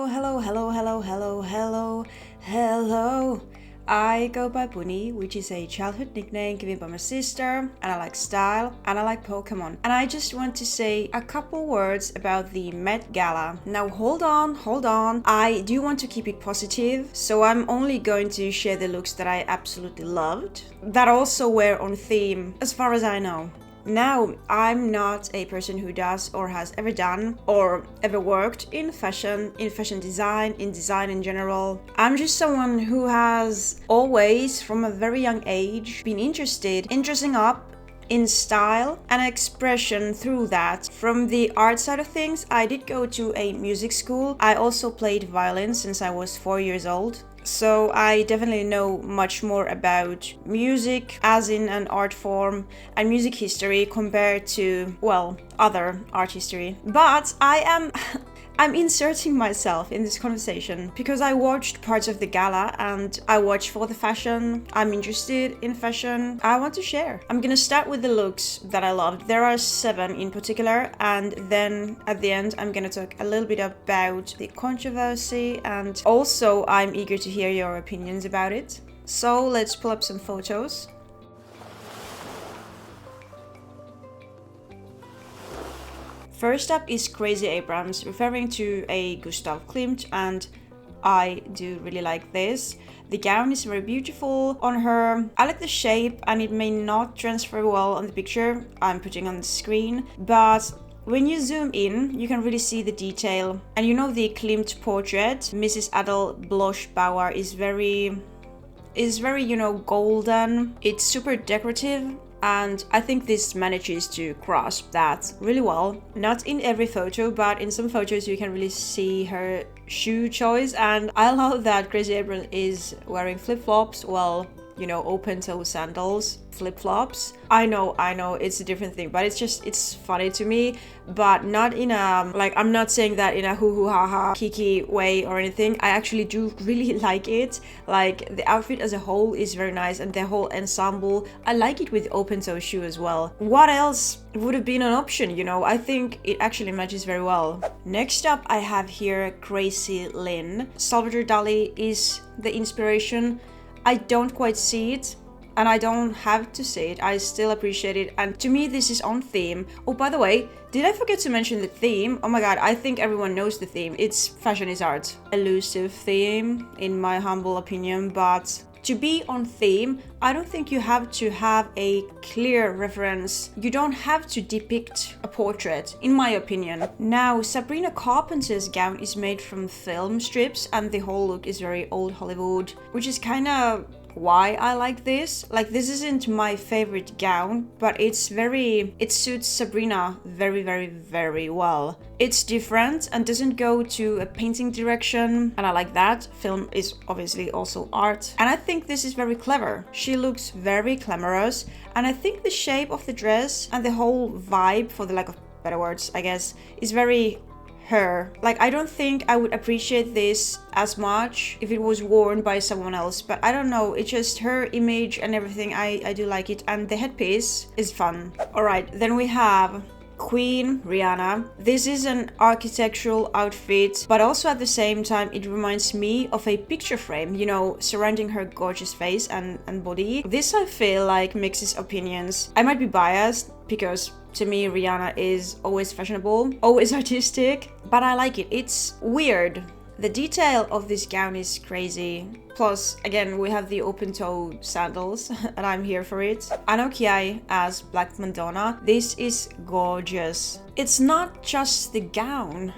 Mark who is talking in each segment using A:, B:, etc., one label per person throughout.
A: hello. I go by Bunny, which is a childhood nickname given by my sister, and I like style, and I like Pokemon. And I just want to say a couple words about the Met Gala. Now hold on. I do want to keep it positive, so I'm only going to share the looks that I absolutely loved, that also were on theme, as far as I know. Now, I'm not a person who does or has ever done or ever worked in fashion design, in design in general. I'm just someone who has always, from a very young age, been interested in dressing up in style and expression through that. From the art side of things, I did go to a music school. I also played violin since I was 4 years old. So I definitely know much more about music as in an art form and music history compared to, well, other art history. But I'm inserting myself in this conversation because I watched parts of the gala and I watched for the fashion. I'm interested in fashion. I want to share. I'm gonna start with the looks that I loved. There are 7 in particular, and then at the end I'm gonna talk a little bit about the controversy, and also I'm eager to hear your opinions about it. So let's pull up some photos. First up is Crazy Abrams, referring to a Gustav Klimt, and I do really like this. The gown is very beautiful on her. I like the shape, and it may not transfer well on the picture I'm putting on the screen, but when you zoom in, you can really see the detail. And you know the Klimt portrait, Mrs. Adele Bloch-Bauer, is very, golden. It's super decorative. And I think this manages to grasp that really well. Not in every photo, but in some photos you can really see her shoe choice. And I love that Crazy April is wearing flip-flops, well, open-toe sandals, flip-flops. I know, it's a different thing, but it's funny to me, but not in a, I'm not saying that in a hoo-hoo ha-ha kiki way or anything. I actually do really like it. Like, the outfit as a whole is very nice, and the whole ensemble, I like it with open-toe shoe as well. What else would have been an option, I think it actually matches very well. Next up, I have here Crazy Lynn. Salvador Dali is the inspiration. I don't quite see it, and I don't have to see it. I still appreciate it, and to me this is on theme. Oh, by the way, did I forget to mention the theme? Oh my god, I think everyone knows the theme. It's fashion is art. Elusive theme, in my humble opinion, but to be on theme, I don't think you have to have a clear reference. You don't have to depict a portrait, in my opinion. Now, Sabrina Carpenter's gown is made from film strips, and the whole look is very old Hollywood, which is kind of why I like this. Like, this isn't my favorite gown, but it suits Sabrina very, very, very well. It's different and doesn't go to a painting direction, and I like that. Film is obviously also art, and I think this is very clever. She looks very glamorous, and I think the shape of the dress and the whole vibe, for the lack of better words, I guess, is very her. Like, I don't think I would appreciate this as much if it was worn by someone else, but I don't know, it's just her image and everything. I do like it, and the headpiece is fun. Alright, then we have Queen Rihanna. This is an architectural outfit, but also at the same time it reminds me of a picture frame, surrounding her gorgeous face and body. This, I feel like, mixes opinions. I might be biased because to me Rihanna is always fashionable, always artistic, but I like it. It's weird. The detail of this gown is crazy. Plus, again, we have the open-toe sandals, and I'm here for it. Anokiai as Black Madonna. This is gorgeous. It's not just the gown.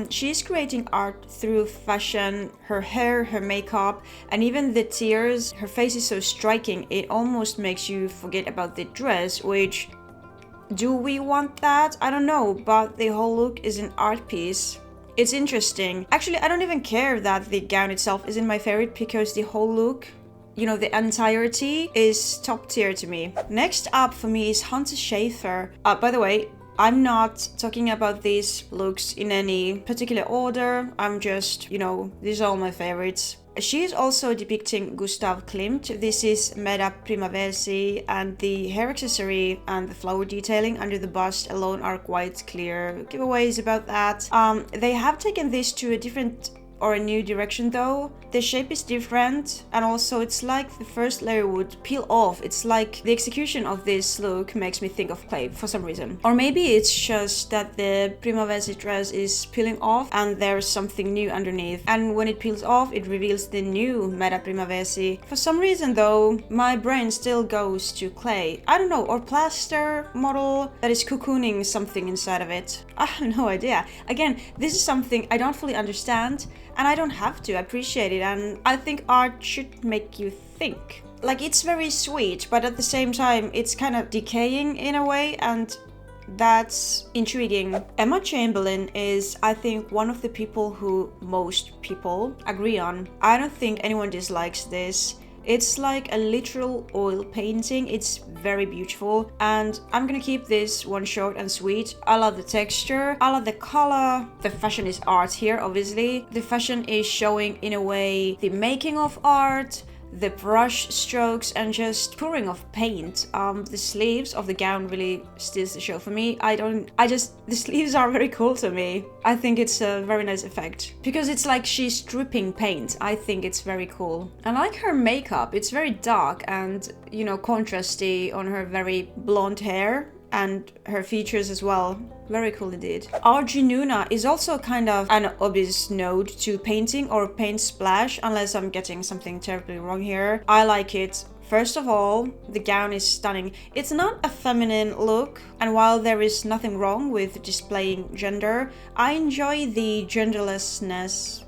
A: She's creating art through fashion, her hair, her makeup, and even the tears. Her face is so striking, it almost makes you forget about the dress, which, do we want that? I don't know, but the whole look is an art piece. It's interesting. Actually, I don't even care that the gown itself isn't my favorite, because the whole look, the entirety is top tier to me. Next up for me is Hunter Schafer. By the way, I'm not talking about these looks in any particular order. I'm just, these are all my favorites. She is also depicting Gustav Klimt. This is Meda Primaversi, and the hair accessory and the flower detailing under the bust alone are quite clear giveaways about that. They have taken this to a different or a new direction though. The shape is different, and also it's like the first layer would peel off. It's like the execution of this look makes me think of clay for some reason. Or maybe it's just that the prima facie dress is peeling off and there's something new underneath, and when it peels off it reveals the new meta prima facie. For some reason though, my brain still goes to clay. I don't know, or plaster model that is cocooning something inside of it. I have no idea. Again, this is something I don't fully understand, and I don't have to appreciate it, and I think art should make you think. Like, it's very sweet, but at the same time it's kind of decaying in a way, and that's intriguing. Emma Chamberlain is, I think, one of the people who most people agree on. I don't think anyone dislikes this. It's like a literal oil painting. It's very beautiful, and I'm gonna keep this one short and sweet. I love the texture, I love the color. The fashion is art here, obviously. The fashion is showing, in a way, the making of art, the brush strokes, and just pouring of paint. The sleeves of the gown really steals the show for me. The sleeves are very cool to me. I think it's a very nice effect because it's like she's dripping paint. I think it's very cool. I like her makeup. It's very dark and, you know, contrasty on her very blonde hair and her features as well. Very cool indeed. Arjununa is also kind of an obvious node to painting or paint splash, unless I'm getting something terribly wrong here. I like it. First of all, the gown is stunning. It's not a feminine look, and while there is nothing wrong with displaying gender, I enjoy the genderlessness.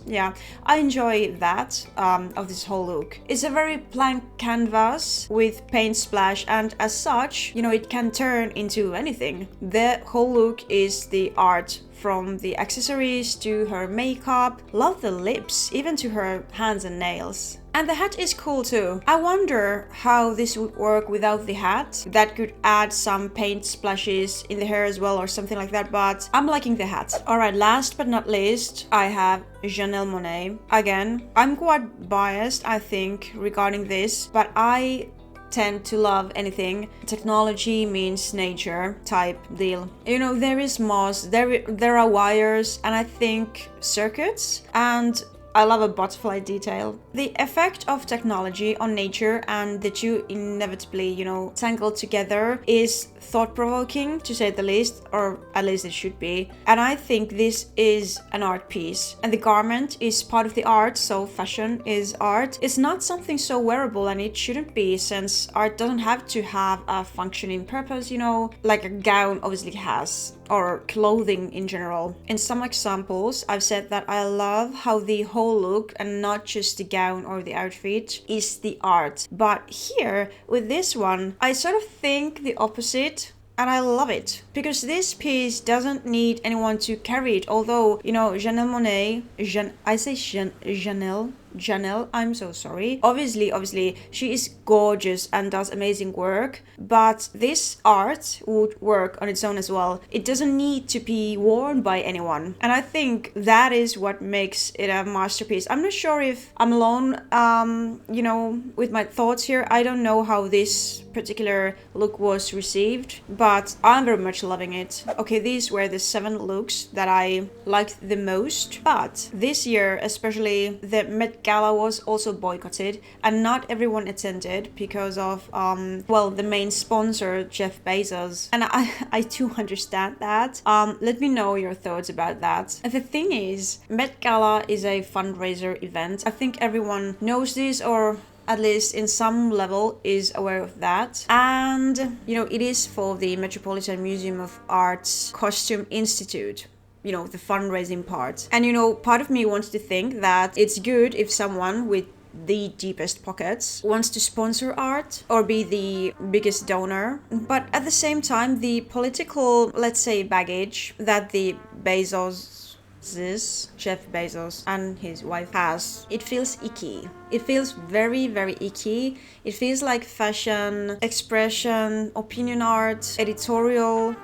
A: Yeah, I enjoy that of this whole look. It's a very blank canvas with paint splash, and as such, you know, it can turn into anything. The whole look is the art, from the accessories to her makeup. Love the lips, even to her hands and nails. And the hat is cool too. I wonder how this would work without the hat. That could add some paint splashes in the hair as well or something like that, but I'm liking the hat. Alright, last but not least, I have Janelle Monáe. Again, I'm quite biased, I think, regarding this, but I tend to love anything technology means nature type deal. You know, there is moss, there are wires, and I think circuits, and I love a butterfly detail. The effect of technology on nature and the two inevitably, you know, tangled together is thought-provoking, to say the least, or at least it should be. And I think this is an art piece. And the garment is part of the art, so fashion is art. It's not something so wearable, and it shouldn't be, since art doesn't have to have a functioning purpose, you know, like a gown obviously has, or clothing in general. In some examples, I've said that I love how the whole look, and not just the gown or the outfit, is the art. But here, with this one, I sort of think the opposite. And I love it, because this piece doesn't need anyone to carry it. Although, you know, Janelle Monáe, Janelle, I'm so sorry. Obviously, she is gorgeous and does amazing work, but this art would work on its own as well. It doesn't need to be worn by anyone. And I think that is what makes it a masterpiece. I'm not sure if I'm alone, you know, with my thoughts here. I don't know how this particular look was received, but I'm very much loving it. Okay, these were the 7 looks that I liked the most, but this year, especially, the Met Gala was also boycotted, and not everyone attended because of, well, the main sponsor, Jeff Bezos. And I do understand that. Let me know your thoughts about that. And the thing is, Met Gala is a fundraiser event. I think everyone knows this, or at least in some level is aware of that. And, you know, it is for the Metropolitan Museum of Art's Costume Institute, you know, the fundraising part. And, you know, part of me wants to think that it's good if someone with the deepest pockets wants to sponsor art or be the biggest donor. But at the same time, the political, let's say, baggage that the Jeff Bezos and his wife has, it feels icky. It feels very, very icky. It feels like fashion, expression, opinion art, editorial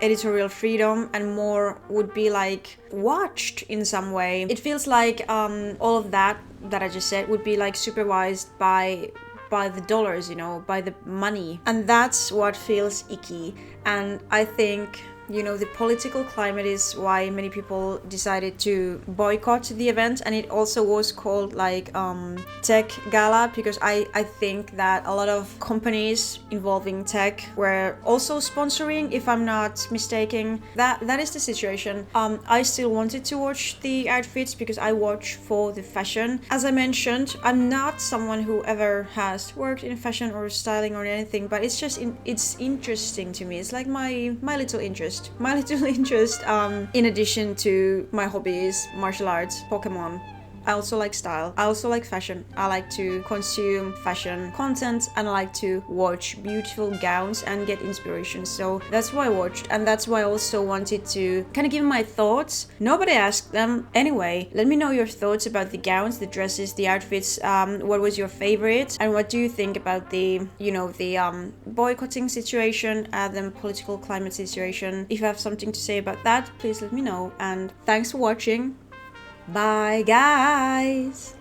A: freedom, and more would be like watched in some way. It feels like all of that I just said would be like supervised by the dollars, you know, by the money. And that's what feels icky. And I think the political climate is why many people decided to boycott the event, and it also was called like Tech Gala, because I think that a lot of companies involving tech were also sponsoring, if I'm not mistaken. That is the situation. I still wanted to watch the outfits because I watch for the fashion. As I mentioned, I'm not someone who ever has worked in fashion or styling or anything, but it's just it's interesting to me. It's like my little interest. In addition to my hobbies, martial arts, Pokemon. I also like style. I also like fashion. I like to consume fashion content, and I like to watch beautiful gowns and get inspiration. So that's why I watched, and that's why I also wanted to kind of give my thoughts. Nobody asked them anyway. Let me know your thoughts about the gowns, the dresses, the outfits. What was your favorite, and what do you think about the boycotting situation and the political climate situation? If you have something to say about that, please let me know. And thanks for watching. Bye, guys!